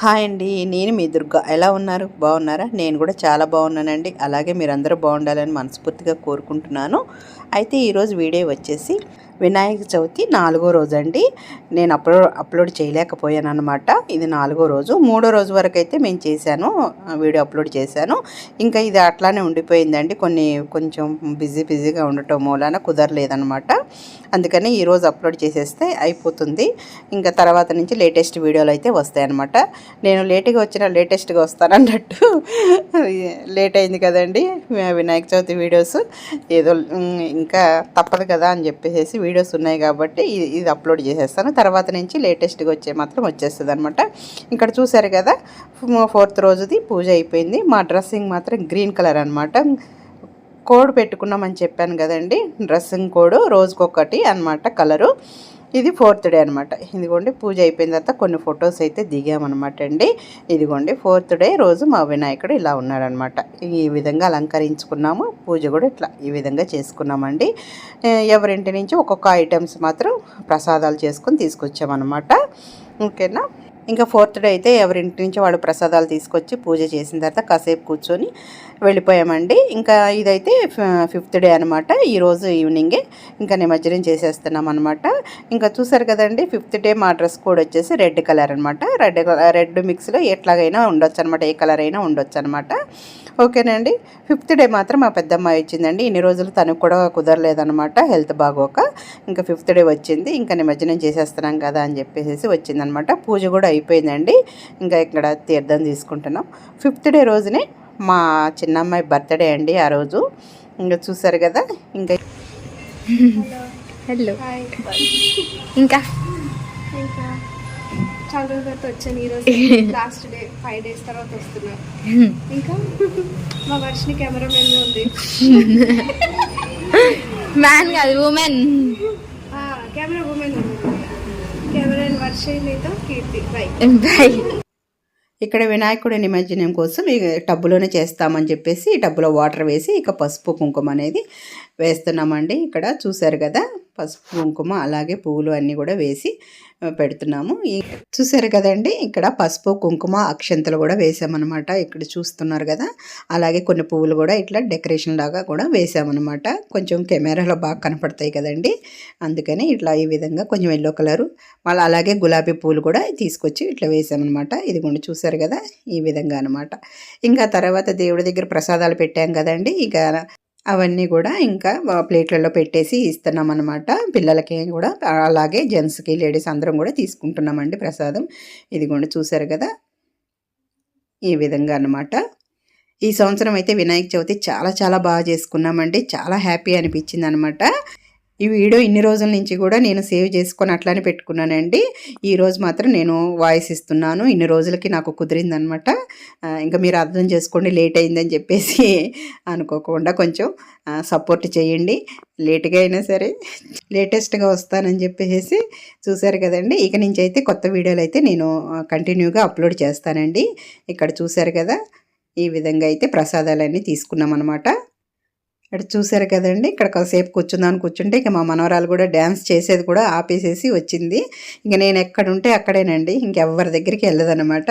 Hi అండి. నేను మీ దుర్గా. ఎలా ఉన్నారు? బాగున్నారా? నేను కూడా చాలా బాగున్నానండి. అలాగే మీరందరూ బాగుండాలని మనస్ఫూర్తిగా కోరుకుంటున్నాను. అయితే ఈరోజు వీడియో వచ్చేసి వినాయక చవితి 4వ రోజండి. నేను అప్లోడ్ చేయలేకపోయాను అనమాట. ఇది 4వ రోజు. 3వ రోజు వరకు అయితే మేము చేశాను, వీడియో అప్లోడ్ చేశాను. ఇంకా ఇది అట్లానే ఉండిపోయిందండి. కొంచెం బిజీగా ఉండటం మూలాన కుదరలేదనమాట. అందుకని ఈరోజు అప్లోడ్ చేసేస్తే అయిపోతుంది. ఇంకా తర్వాత నుంచి లేటెస్ట్ వీడియోలు అయితే వస్తాయన్నమాట. నేను లేటెస్ట్గా వస్తానన్నట్టు లేట్ అయింది కదండి వినాయక చవితి వీడియోస్. ఏదో ఇంకా తప్పదు కదా అని చెప్పేసి వీడియోస్ ఉన్నాయి కాబట్టి ఇది అప్లోడ్ చేసేస్తాను. తర్వాత నుంచి లేటెస్ట్గా మాత్రం వచ్చేస్తుంది అనమాట. ఇక్కడ చూసారు కదా, 4th రోజుది పూజ అయిపోయింది. మా డ్రెస్సింగ్ మాత్రం గ్రీన్ కలర్ అనమాట. కోడ్ పెట్టుకున్నామని చెప్పాను కదండి, డ్రెస్సింగ్ కోడ్ రోజుకొకటి అనమాట కలరు. ఇది 4th డే అనమాట. ఇదిగోండి పూజ అయిపోయిన తర్వాత కొన్ని ఫొటోస్ అయితే దిగామన్నమాట అండి. ఇదిగోండి 4th డే రోజు మా వినాయకుడు ఇలా ఉన్నాడనమాట. ఈ విధంగా అలంకరించుకున్నాము. పూజ కూడా ఇట్లా ఈ విధంగా చేసుకున్నామండి. ఎవరింటి నుంచి ఒక్కొక్క ఐటమ్స్ మాత్రం ప్రసాదాలు చేసుకొని తీసుకొచ్చామన్నమాట. ఓకేనా. ఇంకా 4th డే అయితే ఎవరింటి నుంచి వాళ్ళు ప్రసాదాలు తీసుకొచ్చి పూజ చేసిన తర్వాత కాసేపు కూర్చొని వెళ్ళిపోయామండి. ఇంకా ఇదైతే 5th డే అనమాట. ఈరోజు ఈవినింగే ఇంకా నిమజ్జనం చేసేస్తున్నాం అనమాట. ఇంకా చూసారు కదండి, 5th డే మా డ్రెస్ కోడ్ వచ్చేసి రెడ్ కలర్ అనమాట. రెడ్ మిక్స్లో ఎట్లాగైనా ఉండొచ్చు అనమాట, ఏ కలర్ అయినా ఉండొచ్చు అనమాట. ఓకేనండి. 5th డే మాత్రం మా పెద్దమ్మాయి వచ్చిందండి. ఇన్ని రోజులు తనకు కూడా కుదరలేదనమాట, హెల్త్ బాగోక. ఇంకా 5th డే వచ్చింది. ఇంకా నిమజ్జనం చేసేస్తున్నాం కదా అని చెప్పేసి వచ్చిందనమాట. పూజ కూడా అయిపోయిందండి. ఇంకా ఇక్కడ తీర్థం తీసుకుంటున్నాం. 5th డే రోజునే మా చిన్నమ్మాయి బర్త్డే అండి ఆ రోజు. ఇంకా చూసారు కదా. ఇంకా హలో ఇంకా చాలా రోజుల తర్వాత వచ్చాను ఈరోజు. లాస్ట్ డే 5 days తర్వాత వస్తున్నా. ఇంకా మా వర్షిని కెమెరామెన్ ఉంది. మ్యాన్ కాదు, ఉమెన్. కెమెరా ఉమెన్ ఉంది. కెమెరా వర్షినితో కీర్తి. బై. ఇక్కడ వినాయకుడి నిమజ్జనం కోసం ఈ టబ్బులోనే చేస్తామని చెప్పేసి ఈ టబ్బులో వాటర్ వేసి ఇక పసుపు కుంకుమ అనేది వేస్తున్నామండి. ఇక్కడ చూసారు కదా, పసుపు కుంకుమ అలాగే పువ్వులు అన్నీ కూడా వేసి పెడుతున్నాము. చూసారు కదండి, ఇక్కడ పసుపు కుంకుమ అక్షంతలు కూడా వేసామన్నమాట. ఇక్కడ చూస్తున్నారు కదా. అలాగే కొన్ని పువ్వులు కూడా ఇట్లా డెకరేషన్ లాగా కూడా వేసామన్నమాట. కొంచెం కెమెరాలో బాగా కనపడతాయి కదండి, అందుకని ఇట్లా ఈ విధంగా కొంచెం ఎల్లో కలరు, మళ్ళీ అలాగే గులాబీ పూలు కూడా తీసుకొచ్చి ఇట్లా వేసామన్నమాట. ఇదిగోండి చూసారు కదా, ఈ విధంగా అనమాట. ఇంకా తర్వాత దేవుడి దగ్గర ప్రసాదాలు పెట్టాం కదండి, ఇక అవన్నీ కూడా ఇంకా ప్లేట్లలో పెట్టేసి ఇస్తున్నాం అనమాట. పిల్లలకి కూడా అలాగే జెంట్స్కి లేడీస్ అందరం కూడా తీసుకుంటున్నామండి ప్రసాదం. ఇదిగోండి చూసారు కదా, ఈ విధంగా అనమాట. ఈ సంవత్సరం అయితే వినాయక చవితి చాలా బాగా చేసుకున్నామండి. చాలా హ్యాపీ అనిపించింది అనమాట. ఈ వీడియో ఇన్ని రోజుల నుంచి కూడా నేను సేవ్ చేసుకొని అట్లానే పెట్టుకున్నానండి. ఈరోజు మాత్రం నేను వాయిస్ ఇస్తున్నాను. ఇన్ని రోజులకి నాకు కుదిరిందనమాట. ఇంకా మీరు అర్థం చేసుకోండి, లేట్ అయిందని చెప్పేసి అనుకోకుండా కొంచెం సపోర్ట్ చేయండి. లేట్గా అయినా సరే లేటెస్ట్గా వస్తానని చెప్పేసి చూసారు కదండి. ఇక నుంచి అయితే కొత్త వీడియోలు అయితే నేను కంటిన్యూగా అప్లోడ్ చేస్తానండి. ఇక్కడ చూసారు కదా, ఈ విధంగా అయితే ప్రసాదాలన్నీ తీసుకున్నాం అనమాట. ఇక్కడ చూసారు కదండి, ఇక్కడ కాసేపు కూర్చుంటే ఇక మా మనవరాలు కూడా డ్యాన్స్ చేసేది కూడా ఆపేసేసి వచ్చింది. ఇంక నేను ఎక్కడుంటే అక్కడేనండి, ఇంకెవ్వరి దగ్గరికి వెళ్ళదనమాట.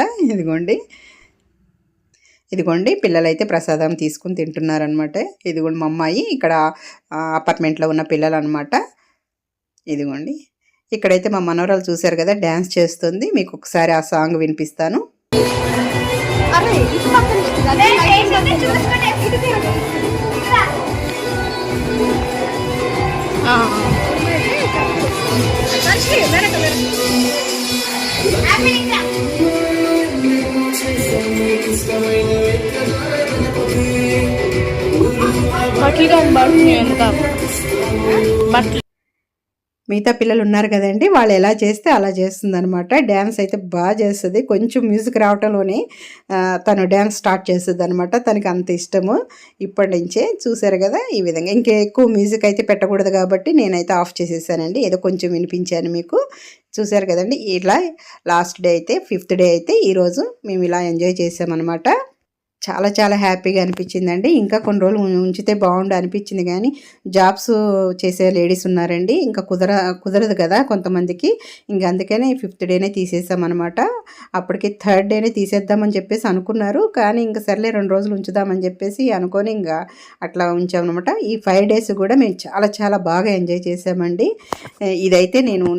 ఇదిగోండి పిల్లలైతే ప్రసాదం తీసుకుని తింటున్నారనమాట. ఇదిగోండి మా అమ్మాయి, ఇక్కడ అపార్ట్మెంట్లో ఉన్న పిల్లలు అనమాట. ఇదిగోండి ఇక్కడైతే మా మనవరాలు చూసారు కదా డ్యాన్స్ చేస్తుంది. మీకు ఒకసారి ఆ సాంగ్ వినిపిస్తాను. మిగతా పిల్లలు ఉన్నారు కదండి, వాళ్ళు ఎలా చేస్తే అలా చేస్తుంది అనమాట. డ్యాన్స్ అయితే బాగా చేస్తుంది. కొంచెం మ్యూజిక్ రావటంలోనే తను డ్యాన్స్ స్టార్ట్ చేస్తుంది అనమాట. తనకి అంత ఇష్టము ఇప్పటి నుంచే. చూసారు కదా, ఈ విధంగా ఇంకా ఎక్కువ మ్యూజిక్ అయితే పెట్టకూడదు కాబట్టి నేనైతే ఆఫ్ చేసేసానండి. ఏదో కొంచెం వినిపించాను మీకు. చూసారు కదండి, ఇలా లాస్ట్ డే అయితే 5th డే అయితే ఈరోజు మేము ఇలా ఎంజాయ్ చేసామన్నమాట. చాలా చాలా హ్యాపీగా అనిపించిందండి. ఇంకా కొన్ని రోజులు ఉంచితే బాగుండు అనిపించింది, కానీ జాబ్స్ చేసే లేడీస్ ఉన్నారండి, ఇంకా కుదరదు కదా కొంతమందికి. ఇంకా అందుకనే 5th డేనే తీసేసామన్నమాట. అప్పటికి 3rd డేనే తీసేద్దామని చెప్పేసి అనుకున్నారు, కానీ ఇంకా సర్లే 2 రోజులు ఉంచుదామని చెప్పేసి అనుకొని ఇంకా అట్లా ఉంచామన్నమాట. ఈ 5 డేస్ కూడా మేము చాలా చాలా బాగా ఎంజాయ్ చేసామండి. ఇదైతే నేను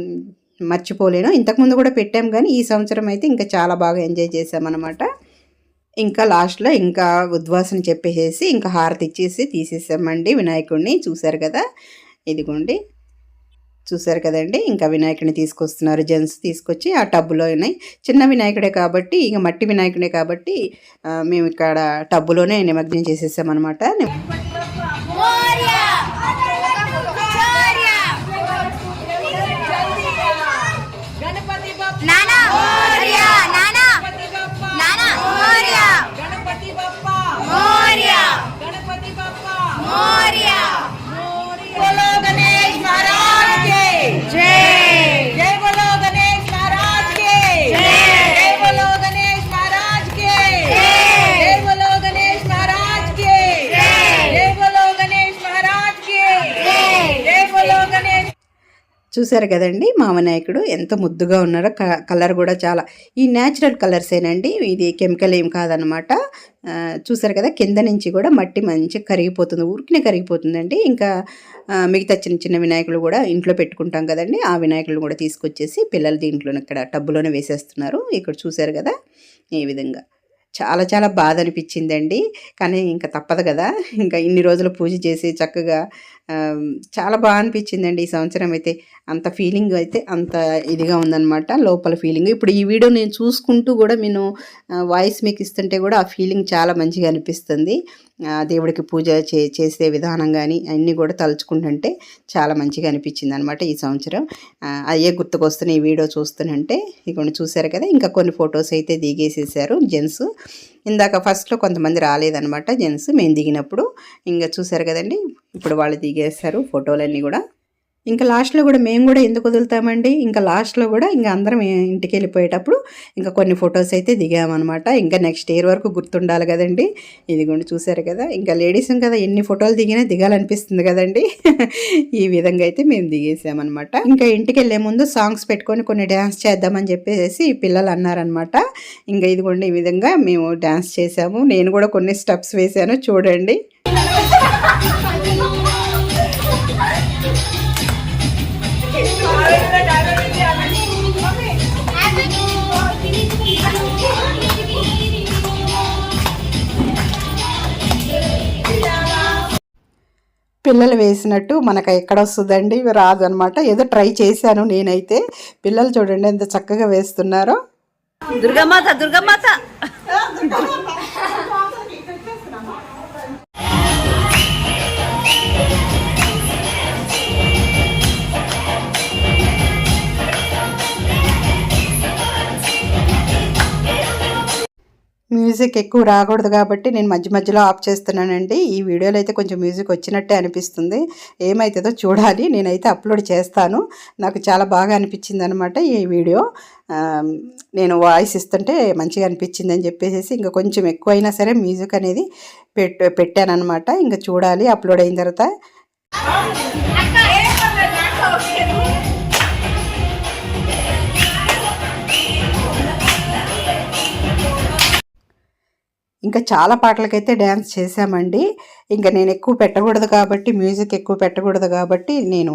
మర్చిపోలేను. ఇంతకుముందు కూడా పెట్టాం, కానీ ఈ సంవత్సరం అయితే ఇంకా చాలా బాగా ఎంజాయ్ చేసామన్నమాట. ఇంకా లాస్ట్లో ఇంకా ఉద్వాసన చెప్పేసి ఇంకా హారతి ఇచ్చేసి తీసేసామండి వినాయకుడిని. చూశారు కదా, ఇదిగోండి చూశారు కదండి. ఇంకా వినాయకుడిని తీసుకొస్తున్నారు జెంట్స్, తీసుకొచ్చి ఆ టబ్బులో ఉన్నాయి. చిన్న వినాయకుడే కాబట్టి, ఇంకా మట్టి వినాయకుడే కాబట్టి మేము ఇక్కడ టబ్బులోనే నిమగ్నం చేసేసామన్నమాట. చూశారు కదండి మా వినాయకుడు ఎంత ముద్దుగా ఉన్నారో. కలర్ కూడా చాలా ఈ న్యాచురల్ కలర్సేనండి, ఇది కెమికల్ ఏం కాదనమాట. చూశారు కదా, కింద నుంచి కూడా మట్టి మంచిగా కరిగిపోతుంది, ఊరికినే కరిగిపోతుందండి. ఇంకా మిగతా చిన్న చిన్న వినాయకులు కూడా ఇంట్లో పెట్టుకుంటాం కదండి, ఆ వినాయకులు కూడా తీసుకొచ్చేసి పిల్లలు దీంట్లోనే ఇక్కడ టబ్బులోనే వేసేస్తున్నారు. ఇక్కడ చూశారు కదా, ఈ విధంగా చాలా చాలా బాధ అనిపించిందండి. కానీ ఇంకా తప్పదు కదా, ఇంకా ఇన్ని రోజులు పూజ చేసి చక్కగా చాలా బాగా అనిపించిందండి. ఈ సంవత్సరం అయితే అంత ఫీలింగ్ అయితే అంత ఇదిగా ఉందన్నమాట, లోపల ఫీలింగ్. ఇప్పుడు ఈ వీడియో నేను చూసుకుంటూ కూడా నేను వాయిస్ మీకు ఇస్తుంటే కూడా ఆ ఫీలింగ్ చాలా మంచిగా అనిపిస్తుంది. దేవుడికి పూజ చేసే విధానం కానీ అన్నీ కూడా తలుచుకుంటుంటే చాలా మంచిగా అనిపించింది అనమాట ఈ సంవత్సరం. అయ్యే గుర్తుకొస్తున్నాయి ఈ వీడియో చూస్తుంటే. ఇక చూశారు కదా, ఇంకా కొన్ని ఫొటోస్ అయితే దిగేసేసారు జెంట్స్. ఇందాక ఫస్ట్లో కొంతమంది రాలేదనమాట జెంట్స్ మేము దిగినప్పుడు. ఇంకా చూశారు కదండి, ఇప్పుడు వాళ్ళు దిగేస్తారు ఫోటోలన్నీ కూడా. ఇంకా లాస్ట్లో కూడా మేము కూడా ఎందుకు వదులుతామండి, ఇంకా లాస్ట్లో కూడా ఇంకా అందరం ఇంటికి వెళ్ళిపోయేటప్పుడు ఇంకా కొన్ని ఫొటోస్ అయితే దిగామన్నమాట. ఇంకా నెక్స్ట్ ఇయర్ వరకు గుర్తుండాలి కదండి. ఇదిగోండి చూశారు కదా, ఇంకా లేడీస్ కదా ఎన్ని ఫోటోలు దిగినా దిగాలనిపిస్తుంది కదండి. ఈ విధంగా అయితే మేము దిగేసామన్నమాట. ఇంకా ఇంటికి వెళ్ళే ముందు సాంగ్స్ పెట్టుకొని కొన్ని డ్యాన్స్ చేద్దామని చెప్పేసి పిల్లలు అన్నారనమాట. ఇంకా ఇదిగోండి ఈ విధంగా మేము డ్యాన్స్ చేసాము. నేను కూడా కొన్ని స్టెప్స్ వేసాను చూడండి. పిల్లలు వేసినట్టు మనకు ఎక్కడ వస్తుందండి, రాదు అనమాట. ఏదో ట్రై చేశాను నేనైతే. పిల్లలు చూడండి ఎంత చక్కగా వేస్తున్నారో. దుర్గామాత దుర్గామాత మ్యూజిక్ ఎక్కువ రాకూడదు కాబట్టి నేను మధ్య మధ్యలో ఆఫ్ చేస్తున్నానండి. ఈ వీడియోలో అయితే కొంచెం మ్యూజిక్ వచ్చినట్టే అనిపిస్తుంది, ఏమవుతుందో చూడాలి. నేనైతే అప్లోడ్ చేస్తాను. నాకు చాలా బాగా అనిపించింది అనమాట ఈ వీడియో. నేను వాయిస్ ఇస్తుంటే మంచిగా అనిపించింది అని చెప్పేసి ఇంకా కొంచెం ఎక్కువైనా సరే మ్యూజిక్ అనేది పెట్టానమాట. ఇంకా చూడాలి అప్లోడ్ అయిన తర్వాత. ఇంకా చాలా పాటలకైతే డ్యాన్స్ చేశామండి. ఇంకా నేను ఎక్కువ పెట్టకూడదు కాబట్టి, మ్యూజిక్ ఎక్కువ పెట్టకూడదు కాబట్టి నేను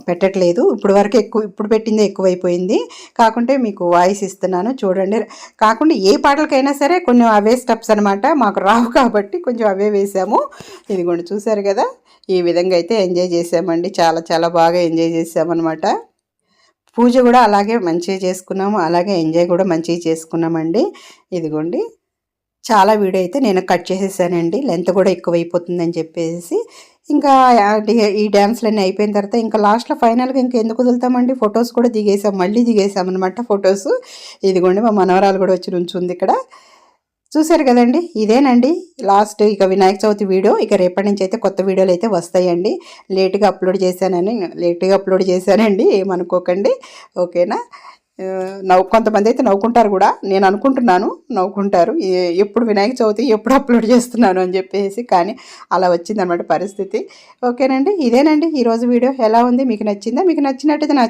పెట్టట్లేదు. ఇప్పుడు పెట్టిందే ఎక్కువైపోయింది. కాకుంటే మీకు వాయిస్ ఇస్తున్నాను చూడండి. కాకుండా ఏ పాటలకైనా సరే కొన్ని అవే స్టెప్స్ అనమాట, మాకు రావు కాబట్టి కొంచెం అవే వేసాము. ఇదిగోండి చూసారు కదా, ఈ విధంగా అయితే ఎంజాయ్ చేసామండి. చాలా చాలా బాగా ఎంజాయ్ చేసామన్నమాట. పూజ కూడా అలాగే మంచిగా చేసుకున్నాము, అలాగే ఎంజాయ్ కూడా మంచిగా చేసుకున్నామండి. ఇదిగోండి చాలా వీడియో అయితే నేను కట్ చేసేసానండి, లెంత్ కూడా ఎక్కువైపోతుందని చెప్పేసి. ఇంకా ఈ డ్యాన్స్లన్నీ అయిపోయిన తర్వాత ఇంకా లాస్ట్లో ఫైనల్గా ఇంకా ఎందుకు వదులుతామండి, ఫొటోస్ కూడా దిగేసాం, మళ్ళీ దిగేసామన్నమాట ఫొటోస్. ఇదిగోండి మా మనవరాలు కూడా వచ్చి నుంచుంది ఇక్కడ. చూసారు కదండి, ఇదేనండి లాస్ట్ ఇక వినాయక చవితి వీడియో. ఇక రేపటి నుంచి అయితే కొత్త వీడియోలు అయితే వస్తాయండి. లేట్గా అప్లోడ్ చేశానండి, ఏమనుకోకండి, ఓకేనా. కొంతమంది అయితే నవ్వుకుంటారు కూడా, నేను అనుకుంటున్నాను నవ్వుకుంటారు ఎప్పుడు వినాయక చవితి ఎప్పుడు అప్లోడ్ చేస్తున్నాను అని చెప్పేసి. కానీ అలా వచ్చిందనమాట పరిస్థితి. ఓకేనండి, ఇదేనండి ఈరోజు వీడియో. ఎలా ఉంది, మీకు నచ్చిందా? మీకు నచ్చినట్టయితే నా